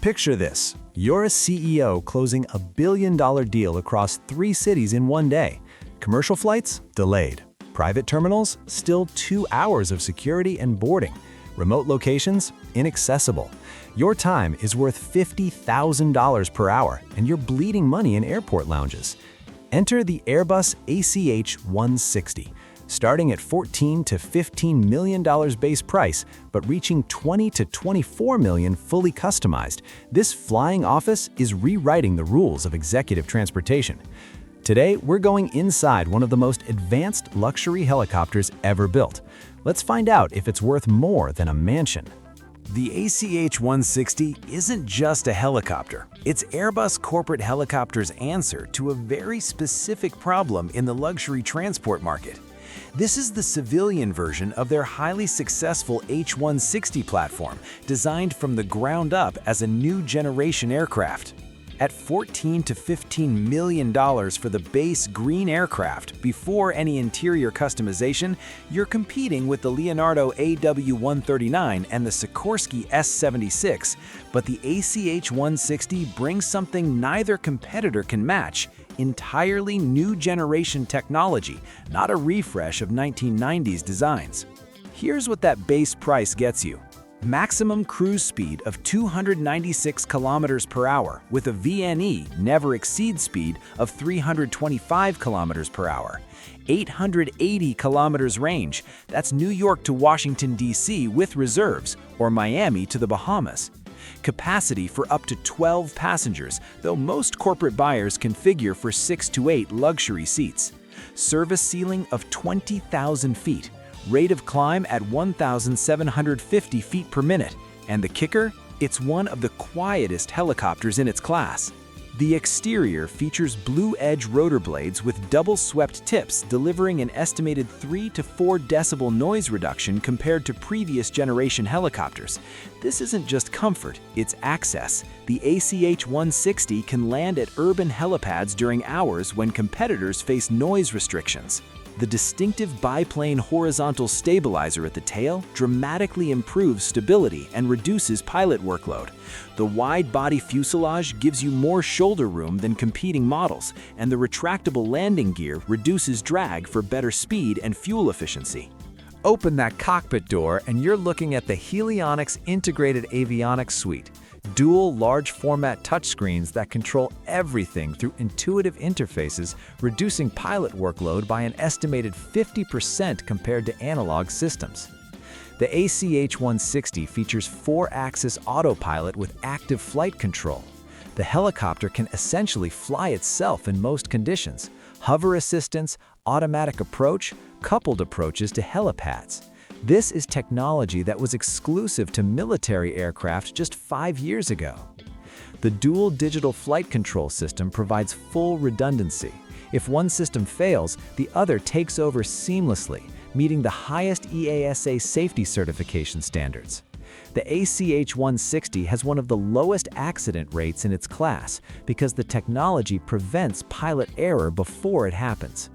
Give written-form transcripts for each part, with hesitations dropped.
Picture this. You're a CEO closing a billion-dollar deal across 3 cities in one day. Commercial flights? Delayed. Private terminals? Still 2 hours of security and boarding. Remote locations? Inaccessible. Your time is worth $50,000 per hour, and you're bleeding money in airport lounges. Enter the Airbus ACH160. Starting at $14 to $15 million base price, but reaching $20 to $24 million fully customized, this flying office is rewriting the rules of executive transportation. Today, we're going inside one of the most advanced luxury helicopters ever built. Let's find out if it's worth more than a mansion. The ACH160 isn't just a helicopter. It's Airbus Corporate Helicopter's answer to a very specific problem in the luxury transport market. This is the civilian version of their highly successful H160 platform, designed from the ground up as a new generation aircraft. At $14 to $15 million for the base green aircraft, before any interior customization, you're competing with the Leonardo AW139 and the Sikorsky S76, but the ACH160 brings something neither competitor can match: entirely new generation technology, not a refresh of 1990s designs. Here's what that base price gets you. Maximum cruise speed of 296 kilometers per hour with a VNE never exceed speed of 325 kilometers per hour. 880 kilometers range, that's New York to Washington, D.C. with reserves, or Miami to the Bahamas. Capacity for up to 12 passengers, though most corporate buyers configure for 6 to 8 luxury seats. Service ceiling of 20,000 feet. Rate of climb at 1,750 feet per minute. And the kicker? It's one of the quietest helicopters in its class. The exterior features Blue Edge rotor blades with double-swept tips, delivering an estimated 3 to 4 decibel noise reduction compared to previous generation helicopters. This isn't just comfort, it's access. The ACH160 can land at urban helipads during hours when competitors face noise restrictions. The distinctive biplane horizontal stabilizer at the tail dramatically improves stability and reduces pilot workload. The wide-body fuselage gives you more shoulder room than competing models, and the retractable landing gear reduces drag for better speed and fuel efficiency. Open that cockpit door and you're looking at the Helionix integrated avionics suite. Dual large-format touchscreens that control everything through intuitive interfaces, reducing pilot workload by an estimated 50% compared to analog systems. The ACH160 features 4-axis autopilot with active flight control. The helicopter can essentially fly itself in most conditions: hover assistance, automatic approach, coupled approaches to helipads. This is technology that was exclusive to military aircraft just 5 years ago. The dual digital flight control system provides full redundancy. If one system fails, the other takes over seamlessly, meeting the highest EASA safety certification standards. The ACH160 has one of the lowest accident rates in its class because the technology prevents pilot error before it happens.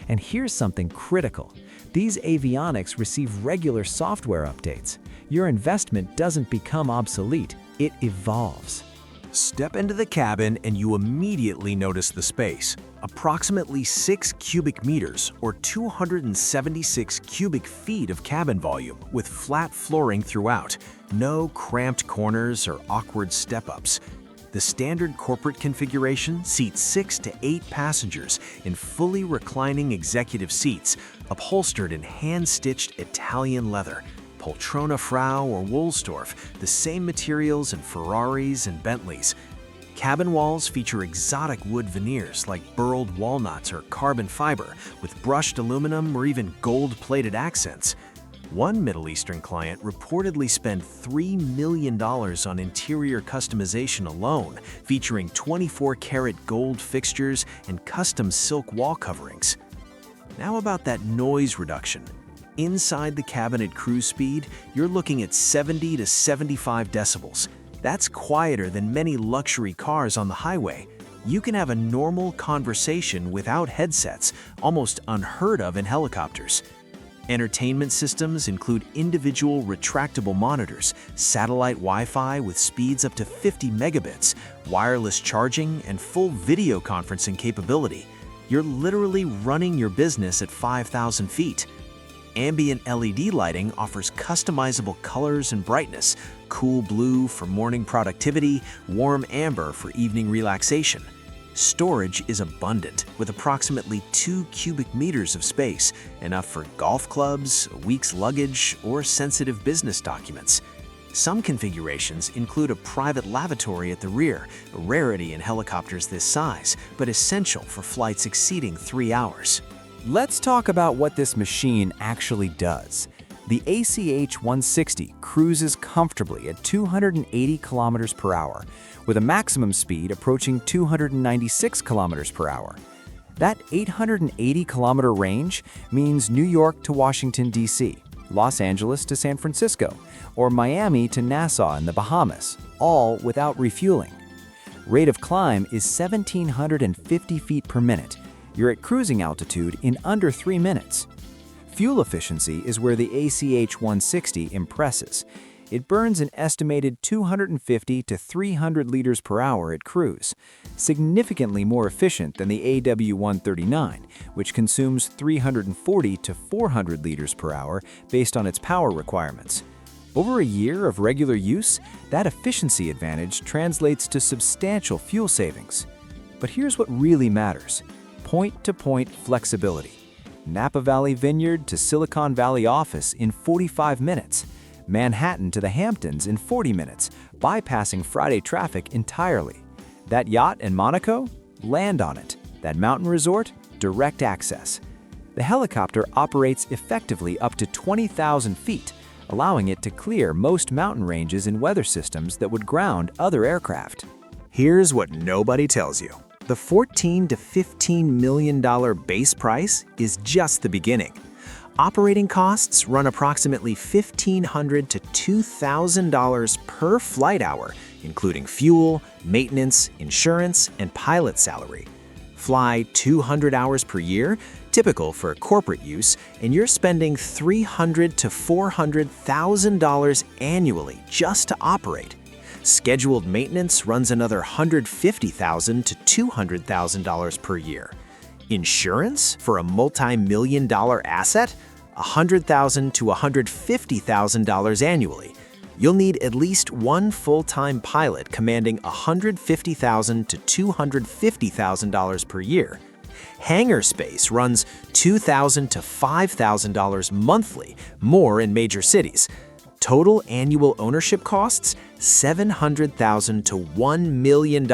And here's something critical. These avionics receive regular software updates. Your investment doesn't become obsolete, it evolves. Step into the cabin and you immediately notice the space. Approximately 6 cubic meters, or 276 cubic feet of cabin volume, with flat flooring throughout. No cramped corners or awkward step-ups. The standard corporate configuration seats 6 to 8 passengers in fully reclining executive seats, upholstered in hand-stitched Italian leather, Poltrona Frau or Wollstorff, the same materials in Ferraris and Bentleys. Cabin walls feature exotic wood veneers like burled walnuts or carbon fiber, with brushed aluminum or even gold-plated accents. One Middle Eastern client reportedly spent $3 million on interior customization alone, featuring 24-karat gold fixtures and custom silk wall coverings. Now about that noise reduction. Inside the cabin at cruise speed, you're looking at 70 to 75 decibels. That's quieter than many luxury cars on the highway. You can have a normal conversation without headsets, almost unheard of in helicopters. Entertainment systems include individual retractable monitors, satellite Wi-Fi with speeds up to 50 megabits, wireless charging, and full video conferencing capability. You're literally running your business at 5,000 feet. Ambient LED lighting offers customizable colors and brightness, cool blue for morning productivity, warm amber for evening relaxation. Storage is abundant, with approximately 2 cubic meters of space, enough for golf clubs, a week's luggage, or sensitive business documents. Some configurations include a private lavatory at the rear, a rarity in helicopters this size, but essential for flights exceeding 3 hours. Let's talk about what this machine actually does. The ACH160 cruises comfortably at 280 kilometers per hour, with a maximum speed approaching 296 kilometers per hour. That 880-kilometer range means New York to Washington, D.C., Los Angeles to San Francisco, or Miami to Nassau in the Bahamas, all without refueling. Rate of climb is 1,750 feet per minute. You're at cruising altitude in under 3 minutes. Fuel efficiency is where the ACH160 impresses. It burns an estimated 250 to 300 liters per hour at cruise, significantly more efficient than the AW139, which consumes 340 to 400 liters per hour based on its power requirements. Over a year of regular use, that efficiency advantage translates to substantial fuel savings. But here's what really matters: point-to-point flexibility. Napa Valley Vineyard to Silicon Valley office in 45 minutes. Manhattan to the Hamptons in 40 minutes, bypassing Friday traffic entirely. That yacht in Monaco? Land on it. That mountain resort? Direct access. The helicopter operates effectively up to 20,000 feet, allowing it to clear most mountain ranges in weather systems that would ground other aircraft. Here's what nobody tells you. The $14 to $15 million base price is just the beginning. Operating costs run approximately $1,500 to $2,000 per flight hour, including fuel, maintenance, insurance, and pilot salary. Fly 200 hours per year, typical for corporate use, and you're spending $300,000 to $400,000 annually just to operate. Scheduled maintenance runs another $150,000 to $200,000 per year. Insurance for a multi-million-dollar asset? $100,000 to $150,000 annually. You'll need at least one full-time pilot commanding $150,000 to $250,000 per year. Hangar space runs $2,000 to $5,000 monthly, more in major cities. Total annual ownership costs? $700,000 to $1 million,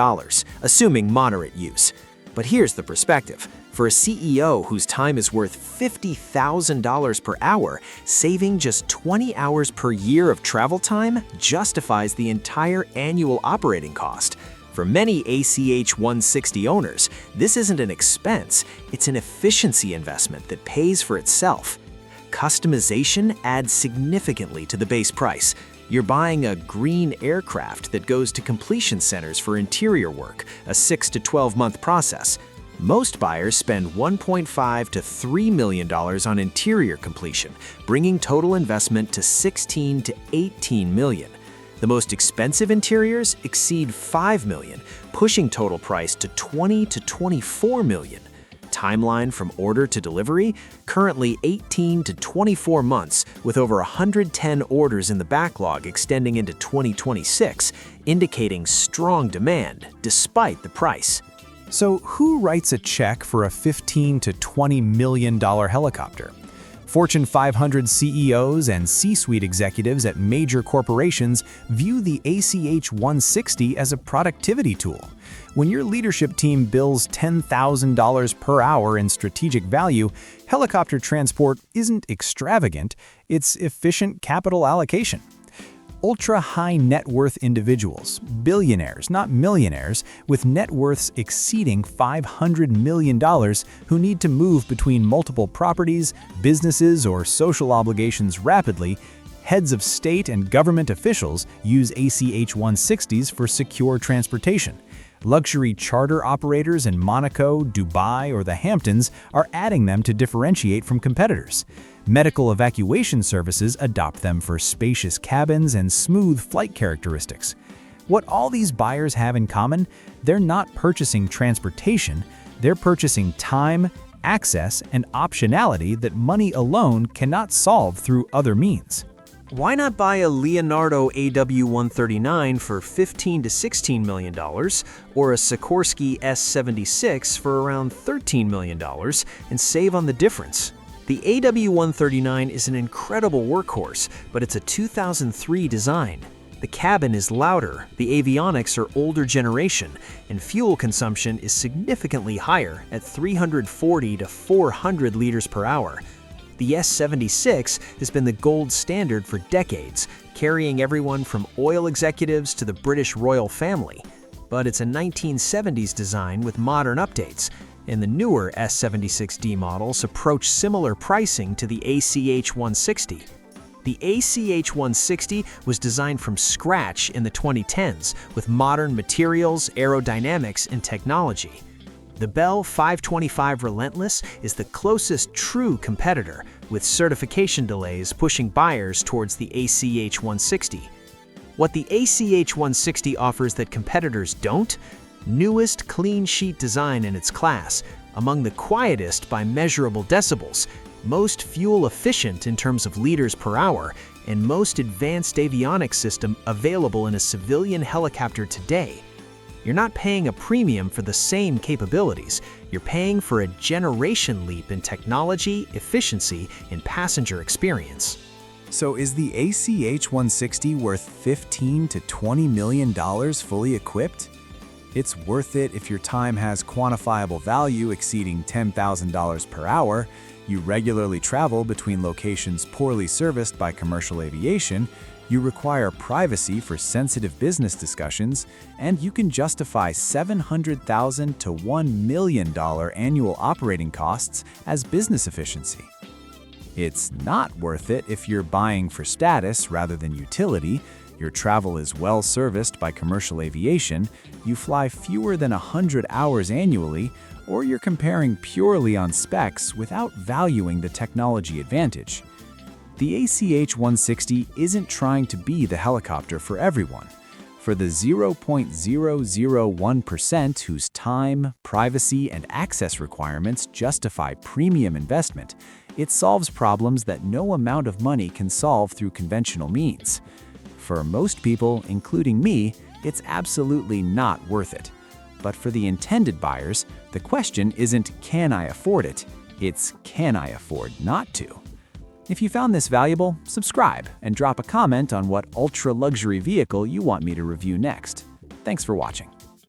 assuming moderate use. But here's the perspective. For a CEO whose time is worth $50,000 per hour, saving just 20 hours per year of travel time justifies the entire annual operating cost. For many ACH160 owners, this isn't an expense, it's an efficiency investment that pays for itself. Customization adds significantly to the base price. You're buying a green aircraft that goes to completion centers for interior work, a 6 to 12-month process. Most buyers spend $1.5 to $3 million on interior completion, bringing total investment to $16 to $18 million. The most expensive interiors exceed $5 million, pushing total price to $20 to $24 million. Timeline from order to delivery? Currently 18 to 24 months, with over 110 orders in the backlog extending into 2026, indicating strong demand despite the price. So who writes a check for a $15 to $20 million helicopter? Fortune 500 CEOs and C-suite executives at major corporations view the ACH160 as a productivity tool. When your leadership team bills $10,000 per hour in strategic value, helicopter transport isn't extravagant, it's efficient capital allocation. Ultra-high net worth individuals, billionaires, not millionaires, with net worths exceeding $500 million who need to move between multiple properties, businesses, or social obligations rapidly, heads of state and government officials use ACH160s for secure transportation. Luxury charter operators in Monaco, Dubai, or the Hamptons are adding them to differentiate from competitors. Medical evacuation services adopt them for spacious cabins and smooth flight characteristics. What all these buyers have in common, they're not purchasing transportation, they're purchasing time, access, and optionality that money alone cannot solve through other means. Why not buy a Leonardo AW139 for $15 to $16 million, or a Sikorsky S76 for around $13 million, and save on the difference? The AW139 is an incredible workhorse, but it's a 2003 design. The cabin is louder, the avionics are older generation, and fuel consumption is significantly higher at 340 to 400 liters per hour. The S76 has been the gold standard for decades, carrying everyone from oil executives to the British royal family. But it's a 1970s design with modern updates, and the newer S76D models approach similar pricing to the ACH160. The ACH160 was designed from scratch in the 2010s with modern materials, aerodynamics, and technology. The Bell 525 Relentless is the closest true competitor, with certification delays pushing buyers towards the ACH160. What the ACH160 offers that competitors don't? Newest clean sheet design in its class, among the quietest by measurable decibels, most fuel efficient in terms of liters per hour, and most advanced avionics system available in a civilian helicopter today. You're not paying a premium for the same capabilities, you're paying for a generation leap in technology, efficiency, and passenger experience. So is the ACH160 worth $15 to $20 million fully equipped? It's worth it if your time has quantifiable value exceeding $10,000 per hour, you regularly travel between locations poorly serviced by commercial aviation, you require privacy for sensitive business discussions, and you can justify $700,000 to $1 million annual operating costs as business efficiency. It's not worth it if you're buying for status rather than utility, your travel is well serviced by commercial aviation, you fly fewer than 100 hours annually, or you're comparing purely on specs without valuing the technology advantage. The ACH160 isn't trying to be the helicopter for everyone. For the 0.001% whose time, privacy, and access requirements justify premium investment, it solves problems that no amount of money can solve through conventional means. For most people, including me, it's absolutely not worth it. But for the intended buyers, the question isn't can I afford it, it's can I afford not to. If you found this valuable, subscribe and drop a comment on what ultra-luxury vehicle you want me to review next. Thanks for watching.